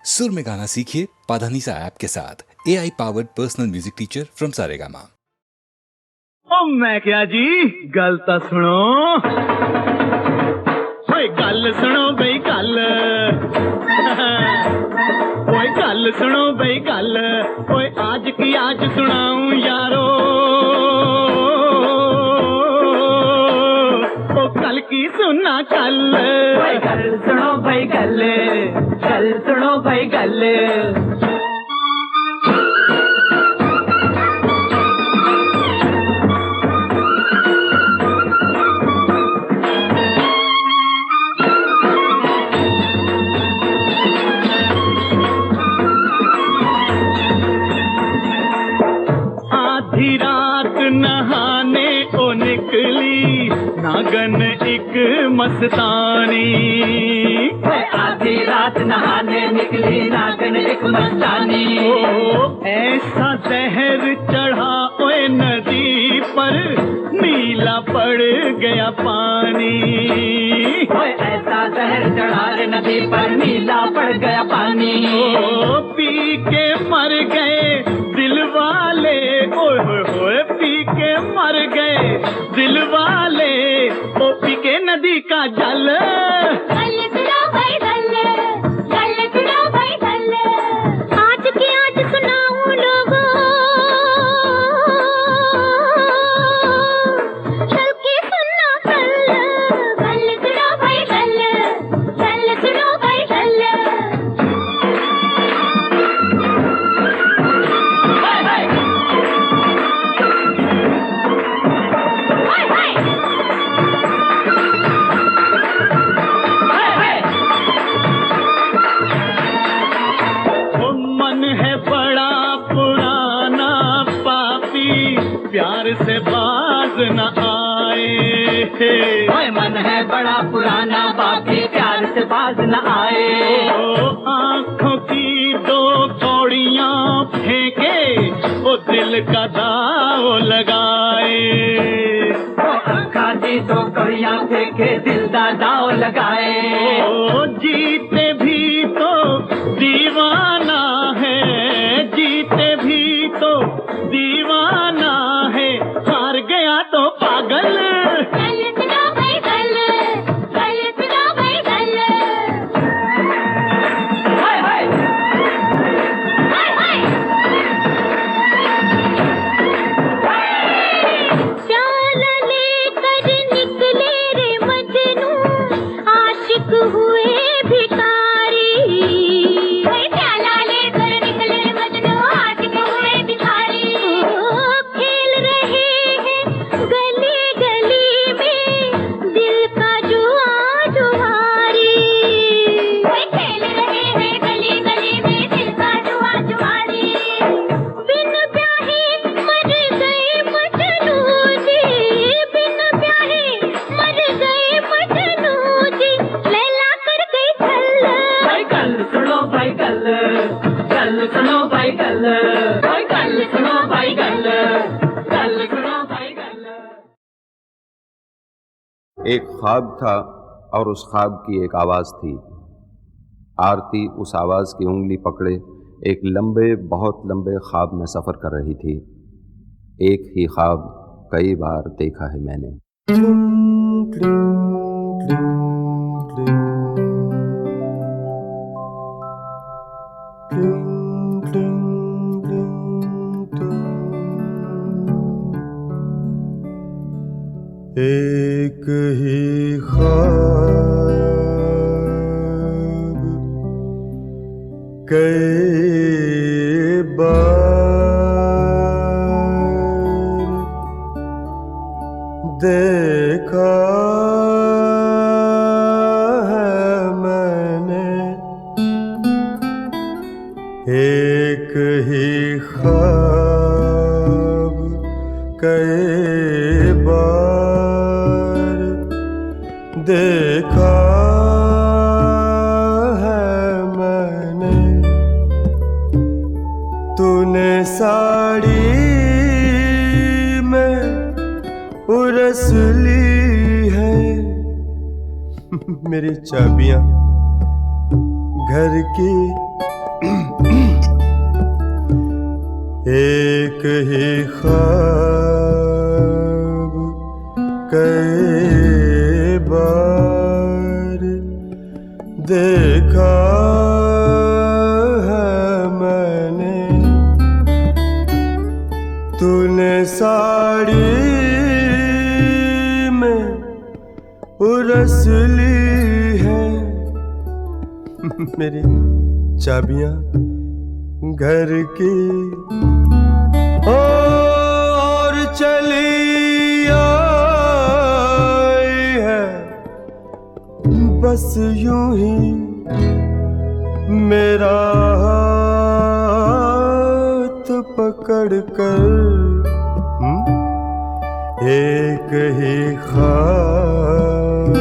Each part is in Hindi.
सुर में गाना सीखिए पाधानीसा ऐप के साथ। AI powered personal music teacher from Saregama. ओ मैं क्या जी, गल तो सुनो, ओए गल सुनो बई गल, ओए गल सुनो बई गल, ओए आज की आज सुनाऊं यारो, ओ कल की सुना कल, ओए गल सुनो भाई गल, गल सुनो भाई गल। आधी रात नहाने ओ निकली नागन एक मस्तानी, आधी रात नहाने निकली नागन एक मस्तानी। ओ ऐसा जहर चढ़ा ओए नदी पर नीला पड़ गया पानी, ओए ऐसा जहर चढ़ा रे नदी पर नीला पड़ गया पानी। ओ पी के मर गए दिल वाले, ओए पी के मर गए दिल वाले, ओ पी के नदी का जल, गल सुनो भाई गल, गल सुनो भाई गल, आज की आज सुनाऊं लोगों, कल की सुनना कल, गल सुनो भाई गल, गल सुनो भाई गल। प्यार से बाज न आए, ओए मन है बड़ा पुराना बाकी प्यार से बाज न आए। ओ आँखों की दो कौड़ियाँ फेंके वो दिल का दाव लगाए, ओ आँखा दी दो कड़ियाँ फेंके दिल का दाव लगाए। ओ जीते भी तो दीवाना है, जीते भी तो दीवाना है, हार गया तो पागल, गल सुनो भाई गल, गल सुनो भाई गल, हाय हाय हाय हाय। प्याला लेकर निकले रे मजनू, आशिक हुए भिखारी, प्याला लेकर निकले रे मजनू, आशिक हुए भिखारी। खेल रहे हैं गली गली में दिल का जुआ जुआरी, खेल रहे हैं गली गली में दिल का जुआ जुआरी। बिन ब्याहे मर गए मजनू जी, बिन ब्याहे मर गए मजनू जी, लैला कर गई छल, भाई गल सुनो भाई गल, गल सुनो भाई गल, भाई गल सुनो भाई गल, गल सुनो भाई गल। एक ख्वाब था और उस ख्वाब की एक आवाज़ थी। आरती उस आवाज़ की उंगली पकड़े एक लंबे, बहुत लंबे ख्वाब में सफ़र कर रही थी। एक ही ख्वाब कई बार देखा है मैंने। एक ही ख्वाब कई बार देखा है मैंने, एक ही ख्वाब कई बार देखा है मैंने। तूने साड़ी में उरस ली है मेरी चाबियां घर की एक ही ख्वाब कई बार देखा है मैंने, तूने साड़ी में उरस ली है मेरी चाबियां घर की, और चली आई है बस यूं ही मेरा हाथ पकड़ कर। एक ही ख्वाब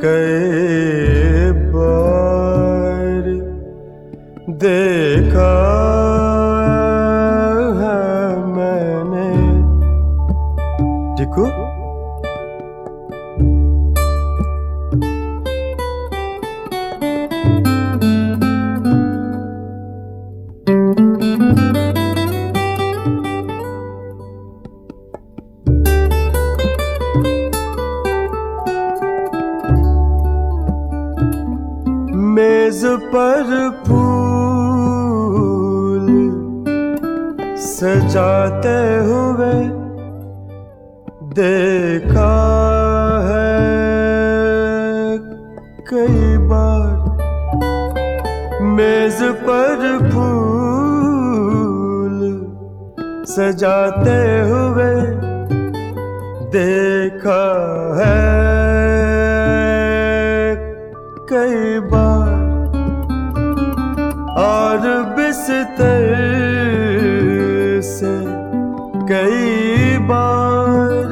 कई बार देखा है मैंने। देखो मेज पर फूल सजाते हुए देखा है कई बार, मेज पर फूल सजाते हुए देखा है कई बार, और बिस्तर से कई बार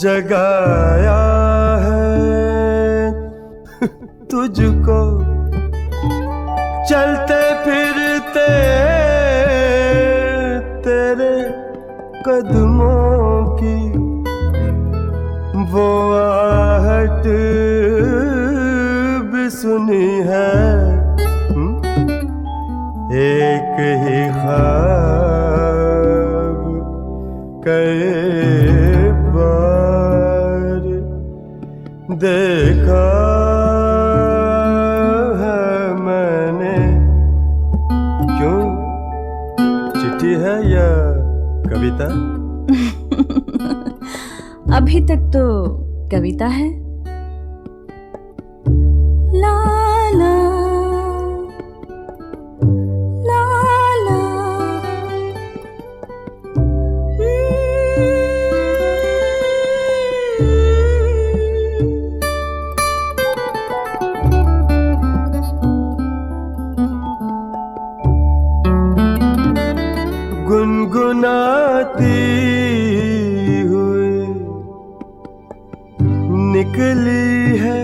जगाया है तुझको, चलते फिरते तेरे कदमों की वो आहट भी सुनी है। एक ही ख्वाब कई बार देखा है मैंने। क्यों, चिट्ठी है या कविता? अभी तक तो कविता है। ला ला ला ला गुनगुनाती हुई निकली है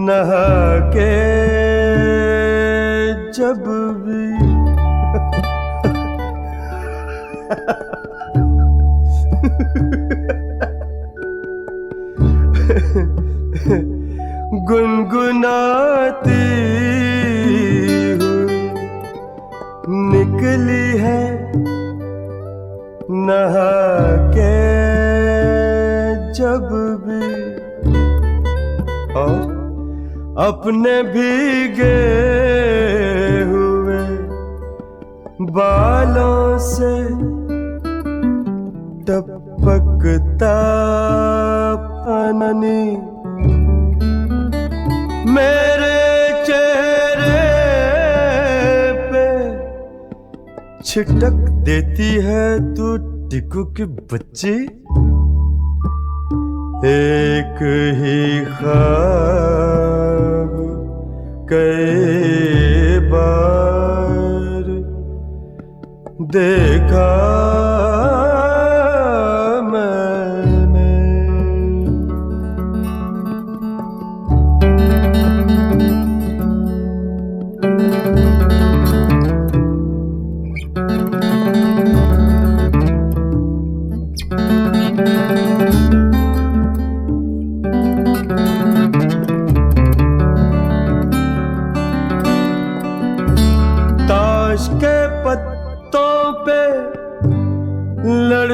नहा के जब भी गुनगुनाती हुई निकली है नहा के जब भी, और अपने भीगे हुए बालों से टपकता पानी मेरे चेहरे पे छिटक देती है तू टिकू की बच्ची। एक ही ख्वाब कई बार देखा मैंने।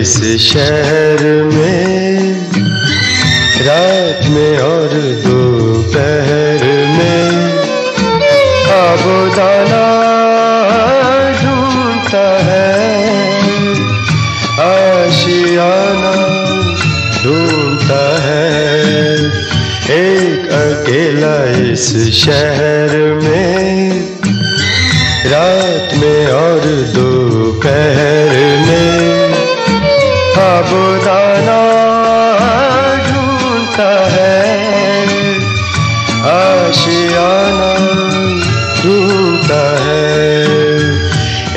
इस शहर में रात में और दोपहर में आबोदाना ढूंढता है, आशियाना ढूंढता है। एक अकेला इस शहर में रात में और दोपहर में आबोदाना ढूंढता है, आशियाना ढूंढता है।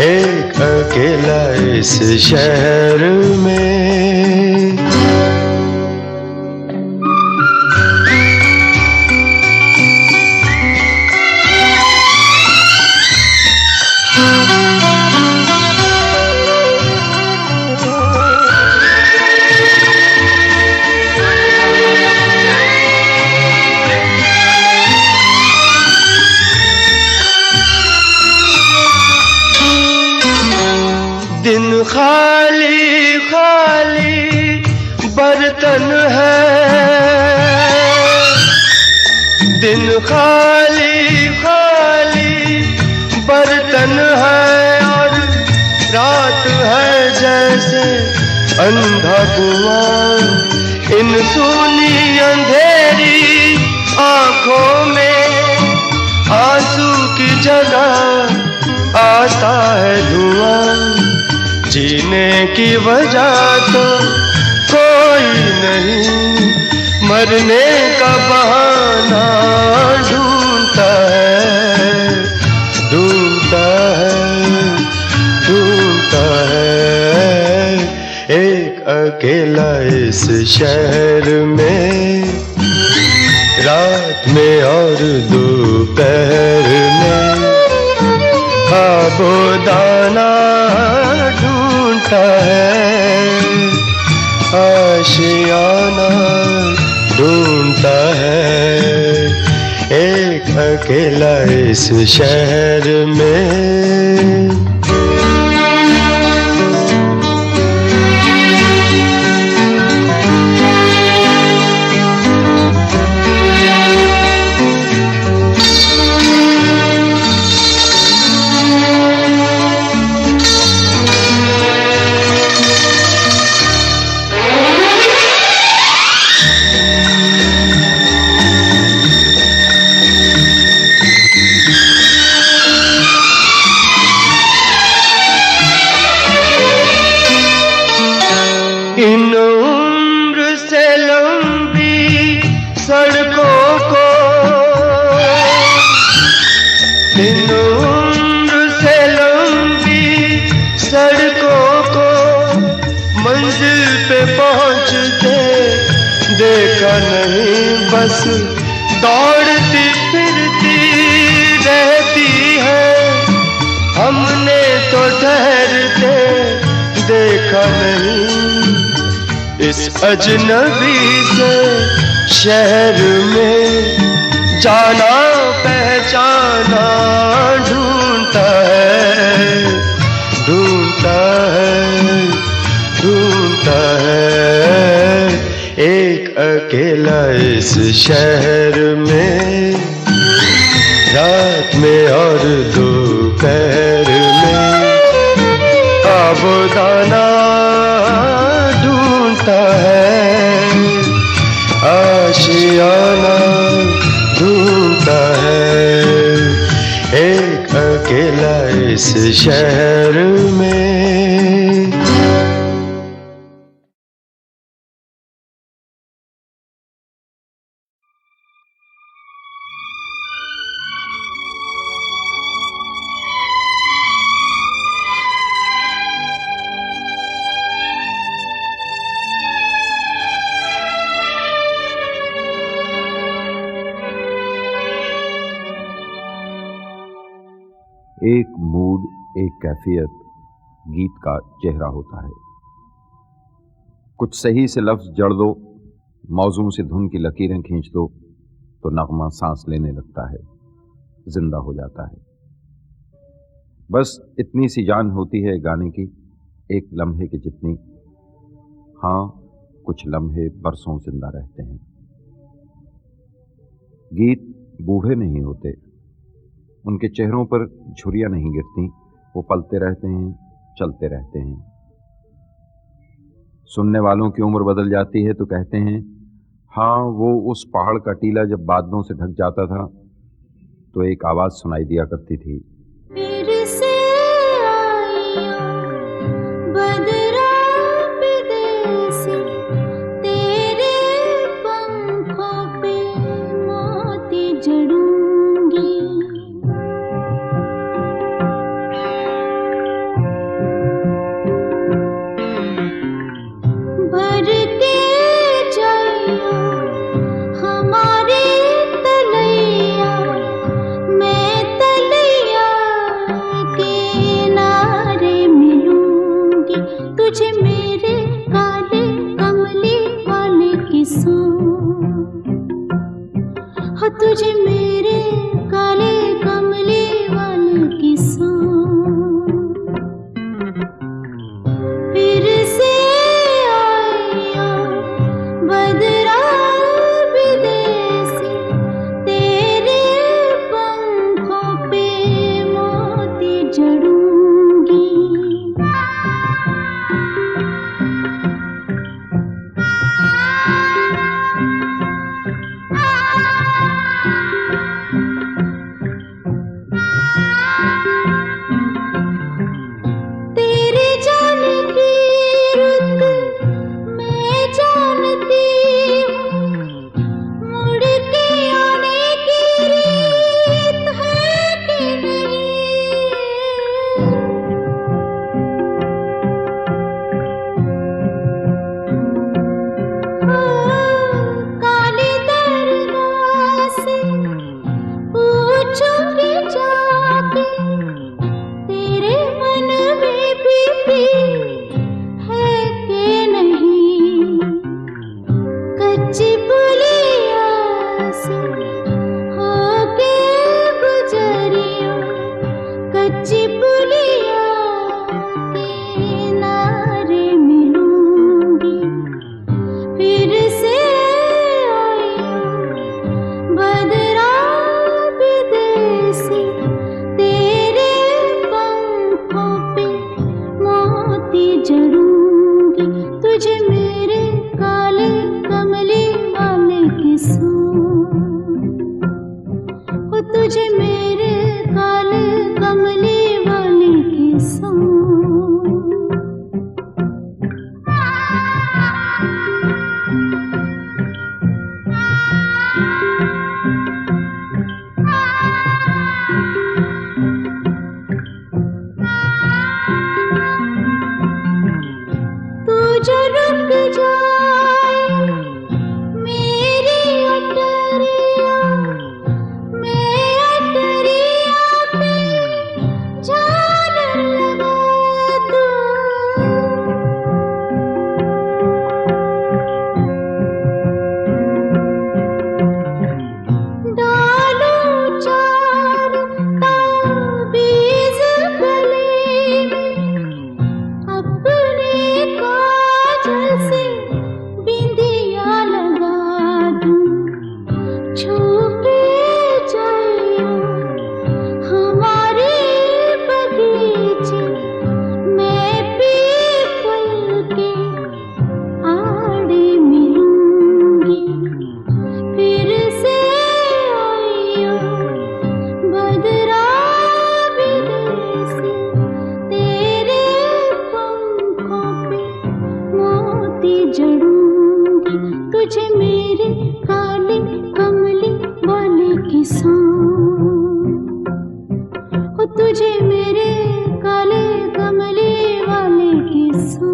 एक अकेला इस शहर में। दिन खाली खाली बर्तन है, दिन खाली खाली बर्तन है, और रात है जैसे अंधा कुआं। इन सूनी अंधेरी आंखों में आंसू की जगह आता है धुआं। जीने की वजह तो कोई नहीं, मरने का बहाना ढूंढता है, ढूंढता है, ढूंढता है। एक अकेला इस शहर में रात में और दोपहर में आबोदाना ढूंढता है, आशियाना ढूंढता है। एक अकेला इस शहर में। इन उम्र से लंबी सड़कों को, इन उम्र से लंबी सड़कों को मंजिल पे पहुंचते देखा नहीं। बस दौड़ती फिरती रहती है, हमने तो ठहरते देखा नहीं। इस अजनबी से शहर में जाना पहचाना ढूंढता है, ढूंढता है, ढूंढता है। एक अकेला इस शहर में रात में और दोपहर में आबोदाना ढूंढता है, आशियाना ढूंढता है। एक अकेला इस शहर में। एक मूड, एक कैफियत गीत का चेहरा होता है। कुछ सही से लफ्ज जड़ दो, मौजू से धुन की लकीरें खींच दो तो नगमा सांस लेने लगता है, जिंदा हो जाता है। बस इतनी सी जान होती है गाने की, एक लम्हे की जितनी। हाँ, कुछ लम्हे बरसों जिंदा रहते हैं। गीत बूढ़े नहीं होते, उनके चेहरों पर झुर्रियां नहीं गिरती, वो पलते रहते हैं, चलते रहते हैं। सुनने वालों की उम्र बदल जाती है तो कहते हैं, हाँ, वो उस पहाड़ का टीला जब बादलों से ढक जाता था तो एक आवाज सुनाई दिया करती थी, फिर से आइयो बदरा विदेसी, तेरे पंखों पे मोती जड़ूंगी। भर के जाइयो हमारे तलैया, मैं तलैया किनारे मिलूंगी। तुझे मेरे काले कमली वाले किस्सों, हो तुझे मेरे काले कमली वाले किस्सों। फिर से आइयो बदरा विदेसी, तेरे पंखों पे मोती जड़ूंगी। तेरे जाने की रुत मैं जानती हूँ, मुड़ के आने की रीत है कि नहीं। काले दरगाह से पूछूंगी जाके, तेरे मन में बीती है कि नहीं। कच्ची पुलिया से होके गुजरियो, कच्ची पुलिया किनारे मिलूंगी। फिर से आइयो बदरा विदेसी, तेरे पंखों पे मोती जड़ूंगी। तुझे मेरे काले कमली वाले किस्सों, हो तुझे मेरे काले कमली वाले किस्सों। तू जो रुक जाए मेरी अटरिया, मैं अटरिया पे झालर लगा दूं। डालूं चार ताबीज़ गले में, अपने काजल से बिंदिया लगा दूं। छू के जाइयो हमारे बगीचे, मैं पीपल के आड़े मिलूंगी। फिर से आइयो बदरा विदेसी, तेरे पंखों पे मोती जड़ूंगी। तुझे मेरे काले कमली वाले किस्सों, हो तुझे मेरे काले कमली वाले किस्सों।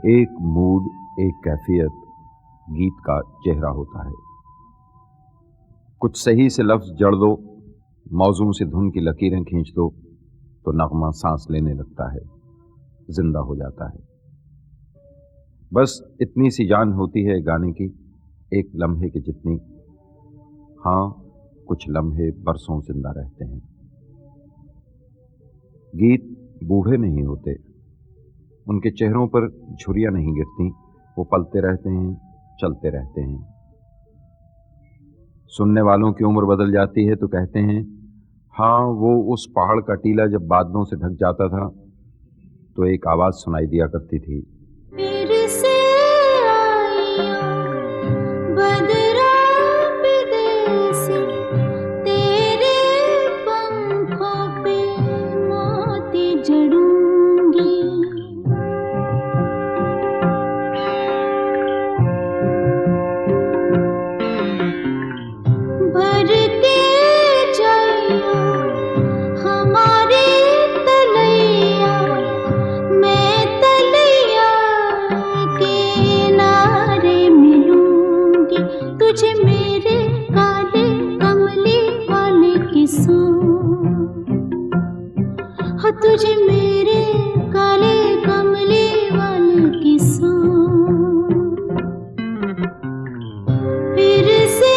एक मूड, एक कैफियत गीत का चेहरा होता है। कुछ सही से लफ्ज जड़ दो, मौजू से धुन की लकीरें खींच दो तो नगमा सांस लेने लगता है, जिंदा हो जाता है। बस इतनी सी जान होती है गाने की, एक लम्हे की जितनी। हाँ, कुछ लम्हे बरसों जिंदा रहते हैं। गीत बूढ़े नहीं होते, उनके चेहरों पर झुर्रियां नहीं गिरती, वो पलते रहते हैं, चलते रहते हैं। सुनने वालों की उम्र बदल जाती है तो कहते हैं, हाँ, वो उस पहाड़ का टीला जब बादलों से ढक जाता था तो एक आवाज सुनाई दिया करती थी। फिर से आइयो बदरा विदेसी, तेरे पंखों पे मोती जड़ूंगी। भर के जाइयो हमारे तलैया, मैं तलैया किनारे मिलूंगी। तुझे मेरे काले कमली वाले किस्सों, हो तुझे मेरे काले कमली वाले किस्सों। फिर से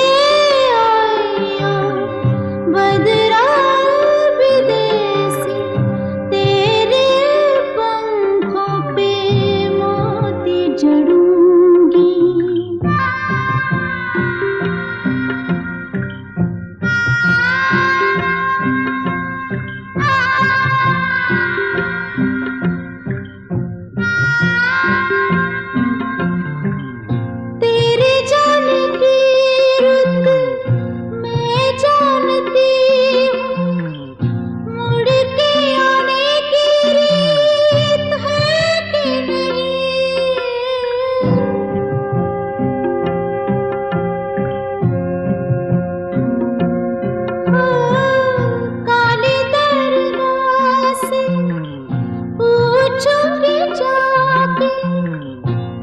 आइयो बदरा विदेसी, तेरे पंखों पे मोती जड़ूंगी। तेरे जाने की रुत मैं जानती हूँ, मुड़ के आने की रीत है कि नहीं। काली दरगाह से पूछूंगी जाके,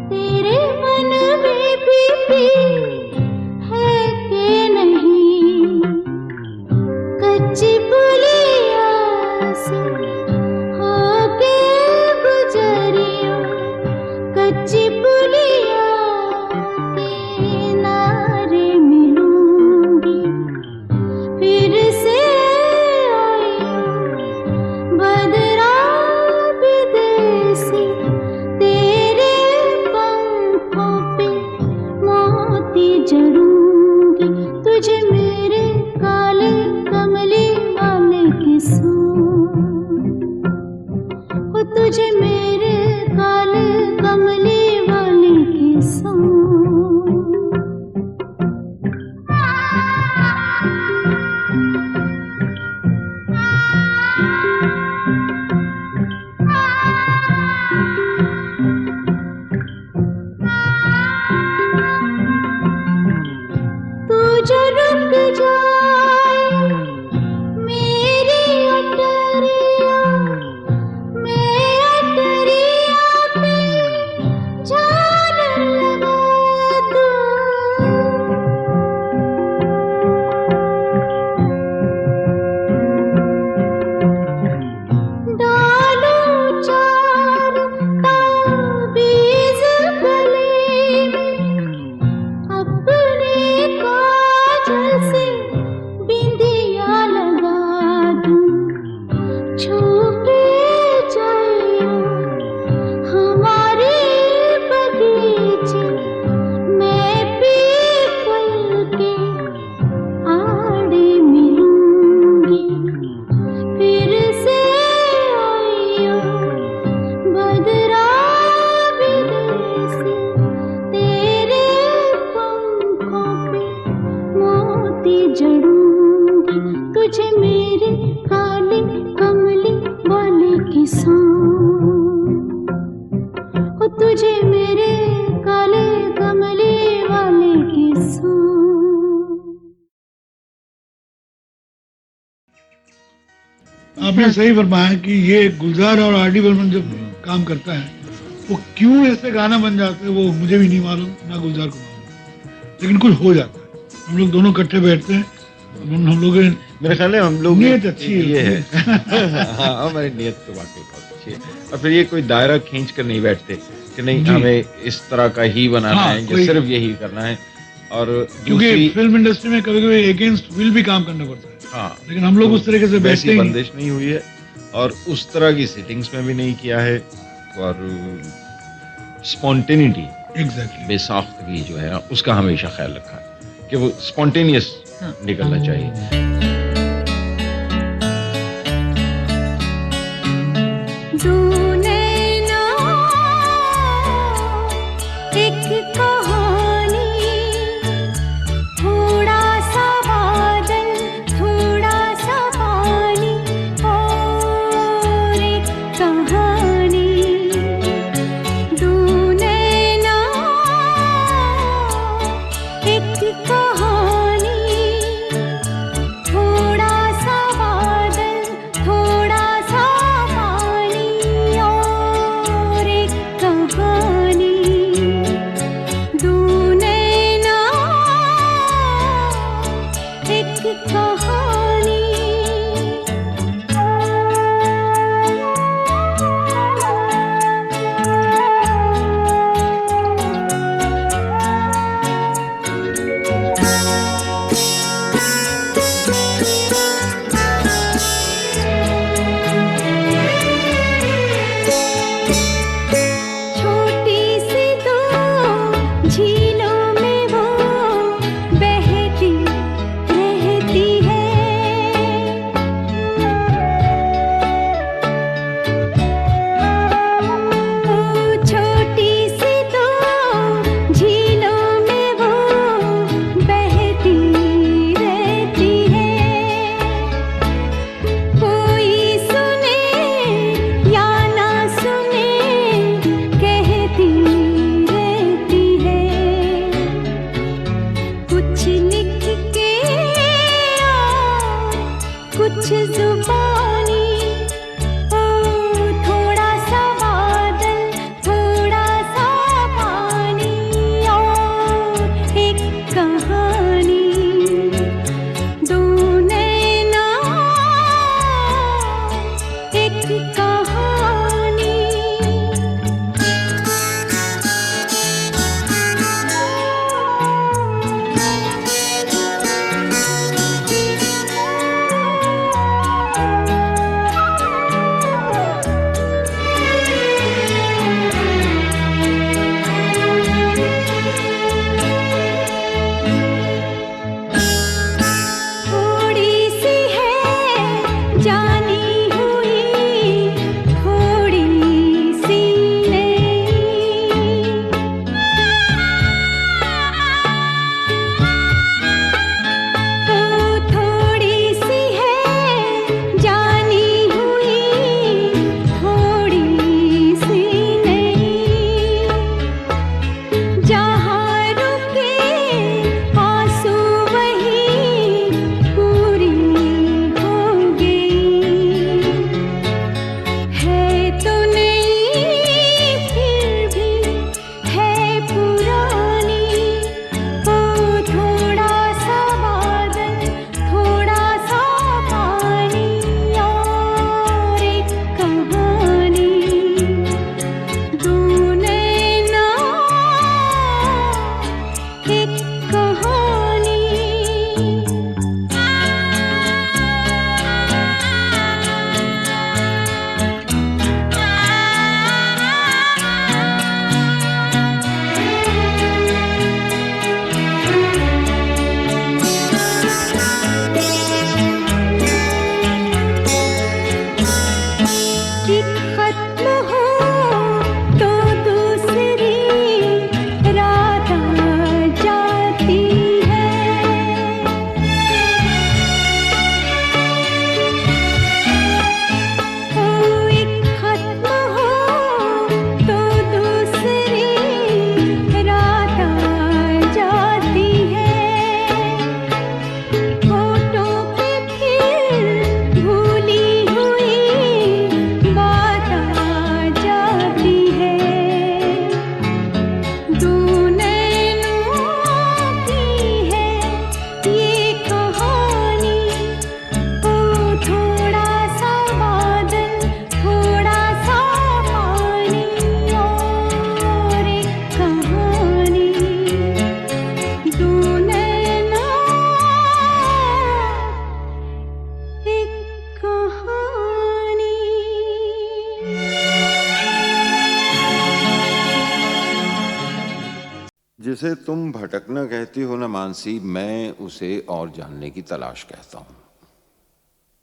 तेरे मन में बीती है कि नहीं। कच्ची पुलिया से होके गुजरियो, कच्ची पुलिया किनारे मिलूंगी। फिर से आइयो बदरा विदेसी, तेरे पंखों पे मोती जड़ूंगी। तुझे मेरे काले कमली वाले किस्सों, हो तुझे मेरे काले कमली वाले किस्सों। तू जो रुक जाए मेरी अटरिया, मैं अटरिया पे झालर लगा दूं। डालूं चार ताबीज़ गले में, अपने काजल से बिंदिया लगा दूं। छू के जाइयो हमारे बगीचे, मैं पीपल के आड़े मिलूंगी। फिर से आइयो बदरा विदेसी, तेरे पंखों पे मोती जड़ूंगी। तुझे मेरे काले कमली वाले किस्सों, हो तुझे मेरे काले कमली वाले किस्सों। आपने सही फरमाया कि ये गुलजार और आर डी बर्मन जब काम करता है वो क्यों ऐसे गाना बन जाते हैं वो मुझे भी नहीं मालूम, ना गुलजार को मालूम, लेकिन कुछ हो जाता है। हम लोग दोनों इकट्ठे बैठते हैं, हम लोग मेरे ख्याल है हम लोग नीयत अच्छी है ये है हाँ हमारी नीयत तो वाकई बहुत अच्छी है। और फिर ये कोई दायरा खींच कर नहीं बैठते कि नहीं जी। हमें इस तरह का ही बनाना हाँ, है या कोई- सिर्फ यही करना है। और क्योंकि दूसरी फिल्म इंडस्ट्री में कभी कभी अगेंस्ट विल भी काम करना पड़ता है, हाँ लेकिन हम लोग उस तरीके से बैठते वैसी ही नहीं। बंदिश नहीं हुई है और उस तरह की सेटिंग्स में भी नहीं किया है। और स्पॉन्टेनिटी एग्जैक्टली बेसाख्तगी जो है उसका हमेशा ख्याल रखा है कि वो स्पॉन्टेनियस निकलना चाहिए। एक कहानी, थोड़ा सा बादल, थोड़ा सा पानी, और एक कहानी, दो नैना, एक कहानी, थोड़ा सा बादल, थोड़ा सा पानी, और एक कहानी, दो नैना, एक कहानी। छोटी सी दो झीलों में वो बहती रहती है, ओ छोटी सी दो झीलों में वो बहती रहती है, कोई सुने या ना सुने कहती रहती है, कुछ लिख के और कुछ जुबानी, ओ थोड़ा सा बादल, थोड़ा सा पानी, और एक कहानी, दो नैना, एक कहानी। जिसे तुम भटकना कहती हो ना मानसी, मैं उसे और जानने की तलाश कहता हूं,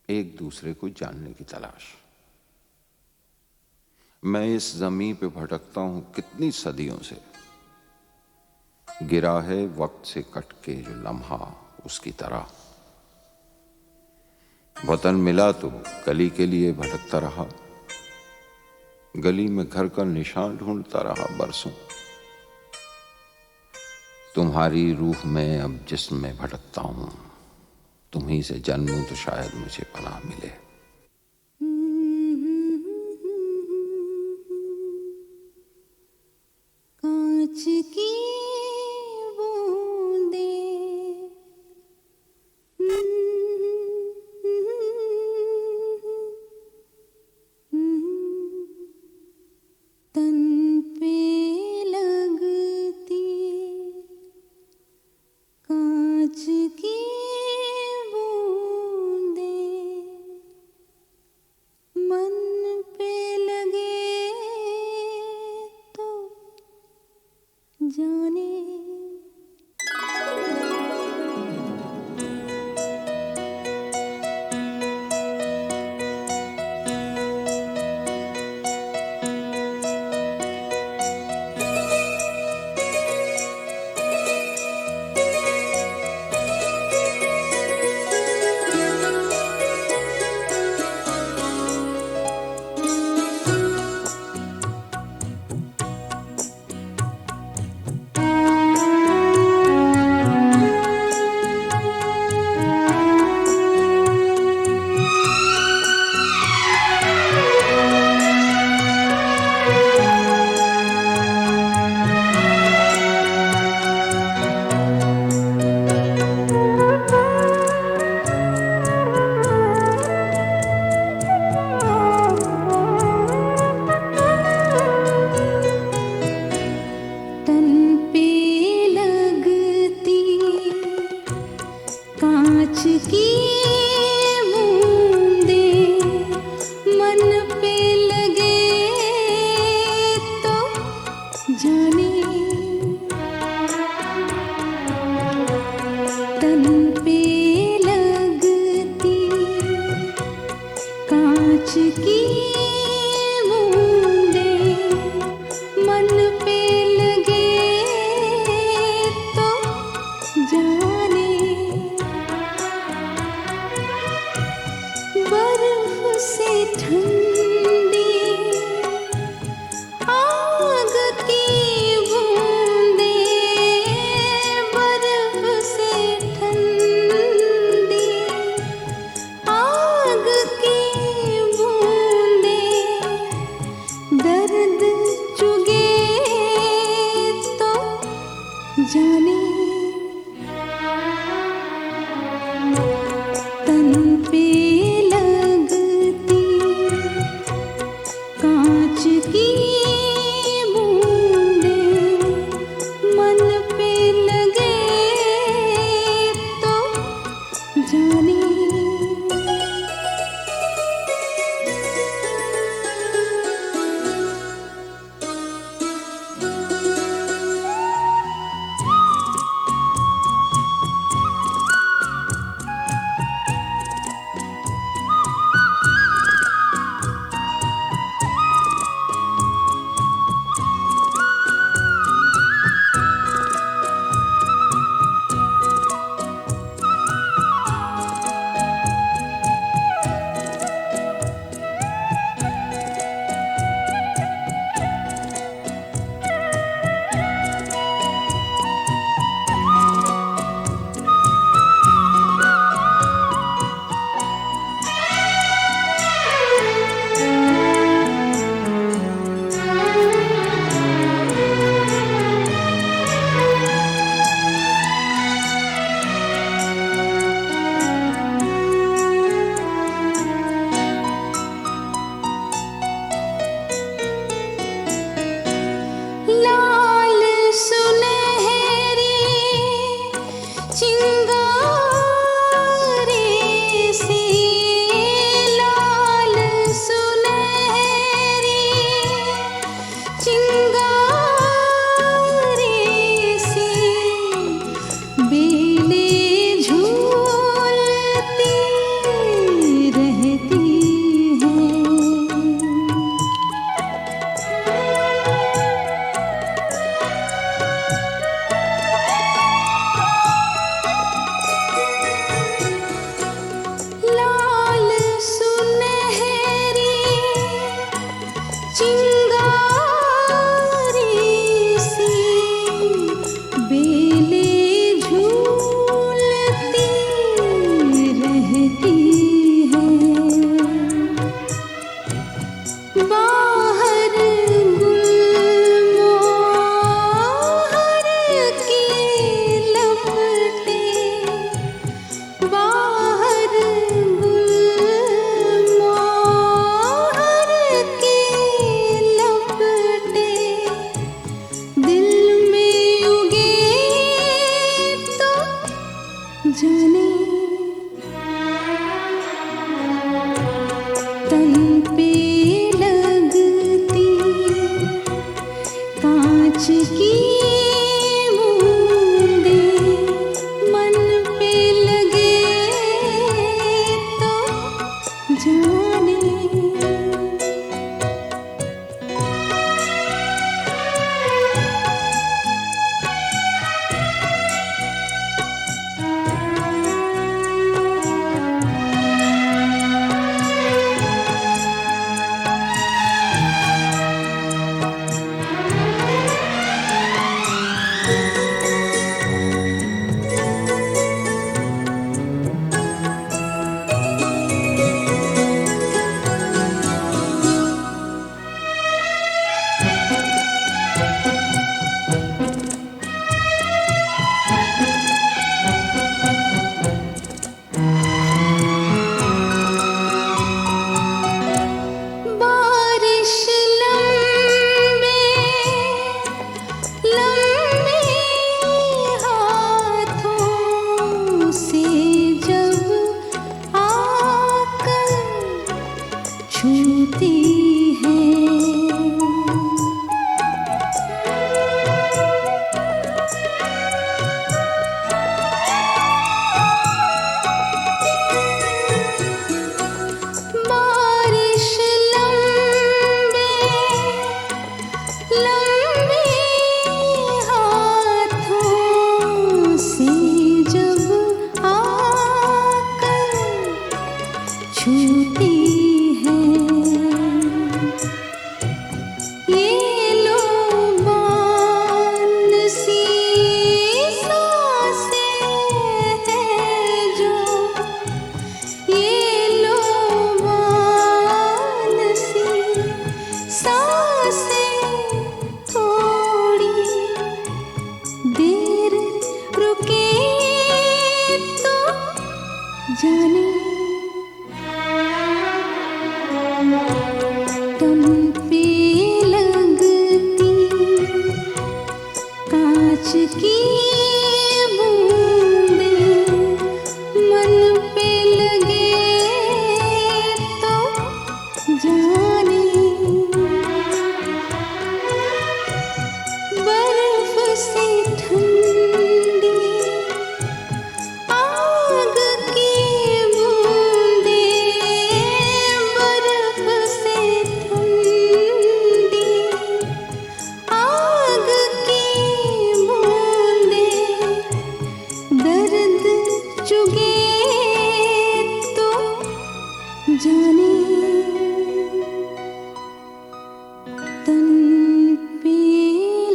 एक दूसरे को जानने की तलाश। मैं इस जमीन पे भटकता हूं कितनी सदियों से, गिरा है वक्त से कट के जो लम्हा उसकी तरह। वतन मिला तो गली के लिए भटकता रहा, गली में घर का निशान ढूंढता रहा बरसों। तुम्हारी रूह में अब जिस्म में भटकता हूं, तुम्हीं से जन्मूं तो शायद मुझे पनाह मिले। कांच की तन पे लगती चलती है ये लो बान सी सांसें हैं जो ये लो बान सी सांसें थोड़ी देर रुके तो जाने तन पे लगती कांच की बूंदें मन पे लगे तो जाने बर्फ से ठंडी आग की बूंदें बर्फ से ठंडी आग की बूंदें दर्द चुगे तो जाने तन पे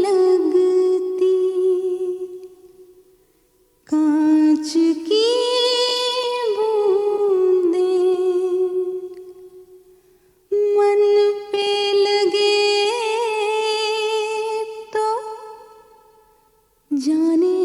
लगती कांच की बूंदें मन पे लगे तो जाने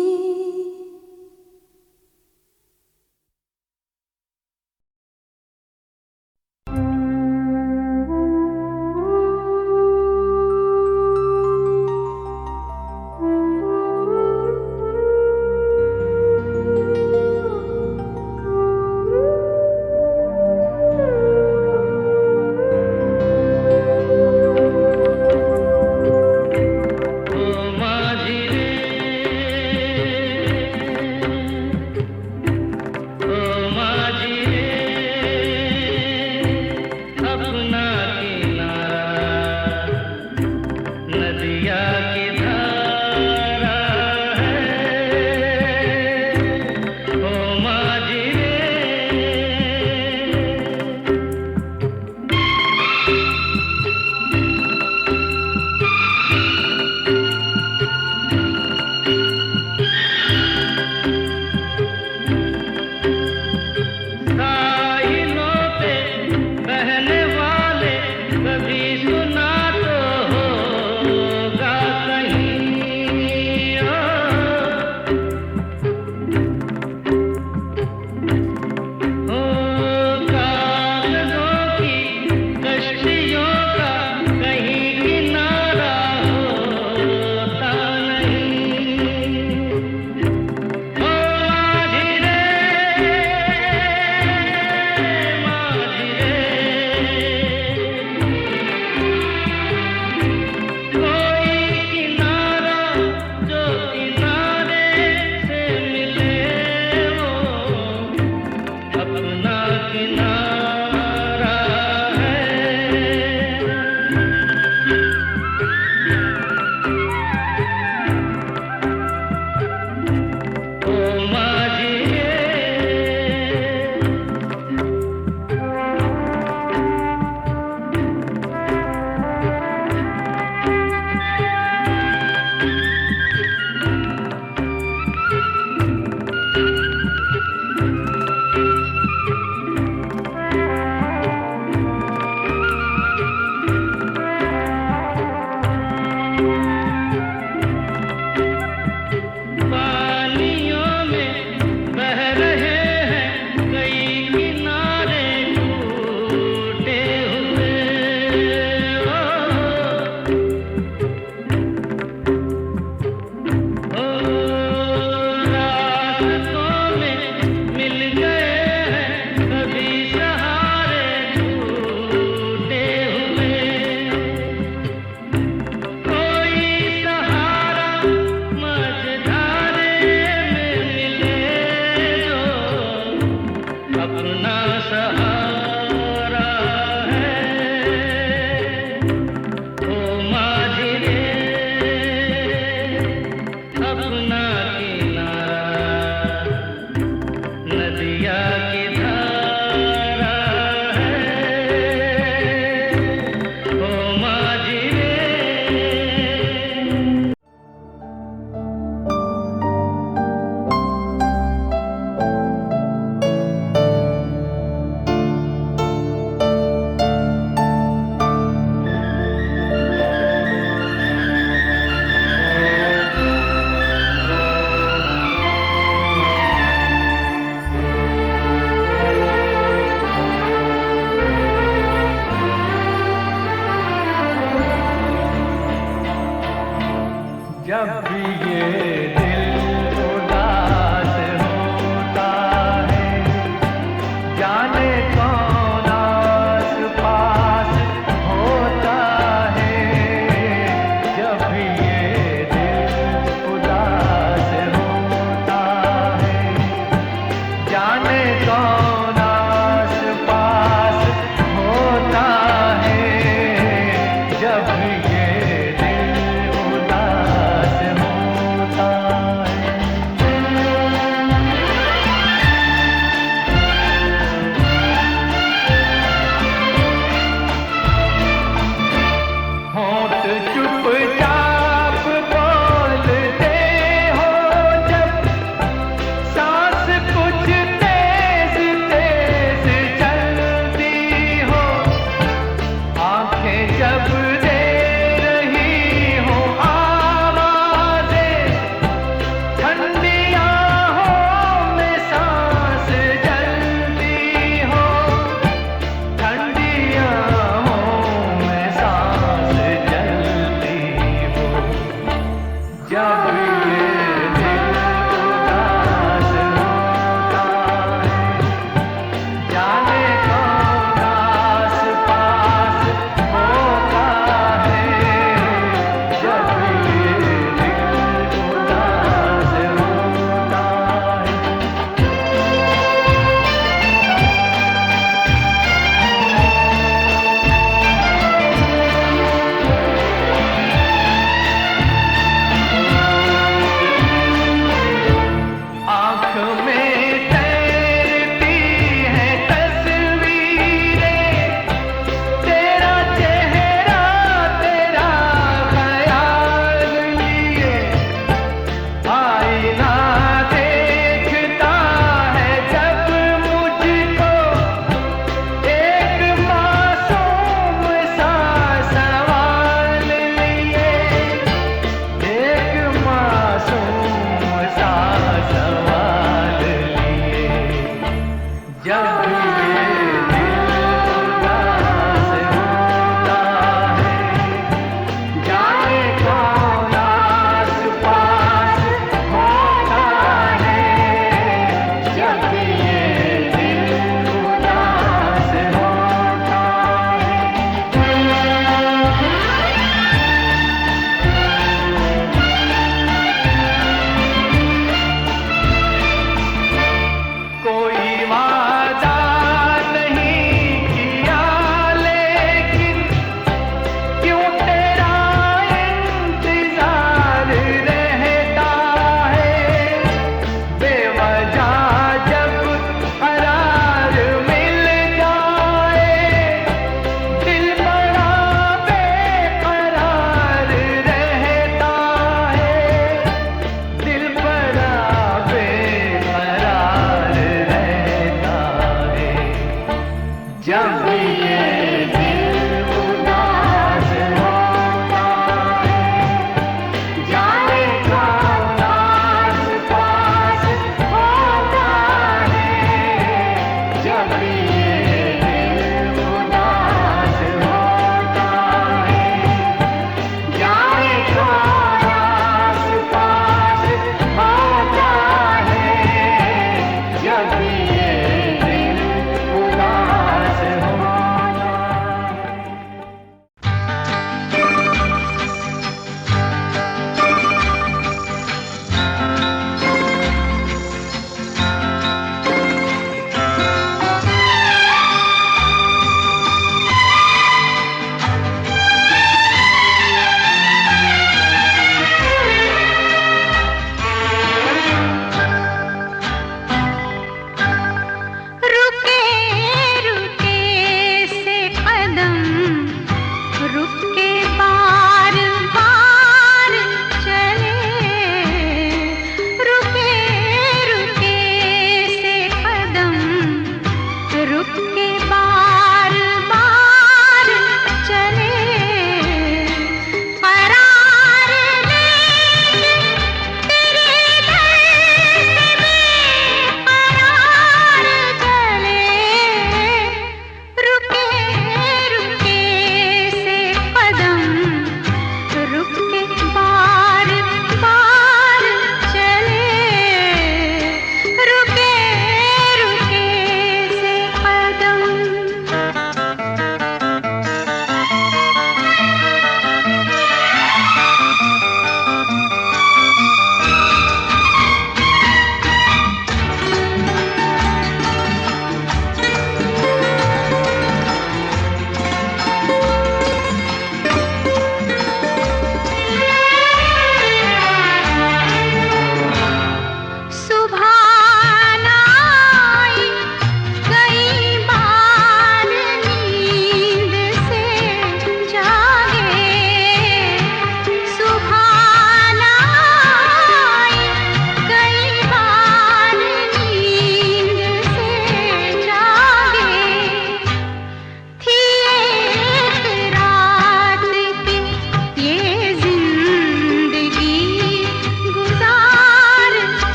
जिए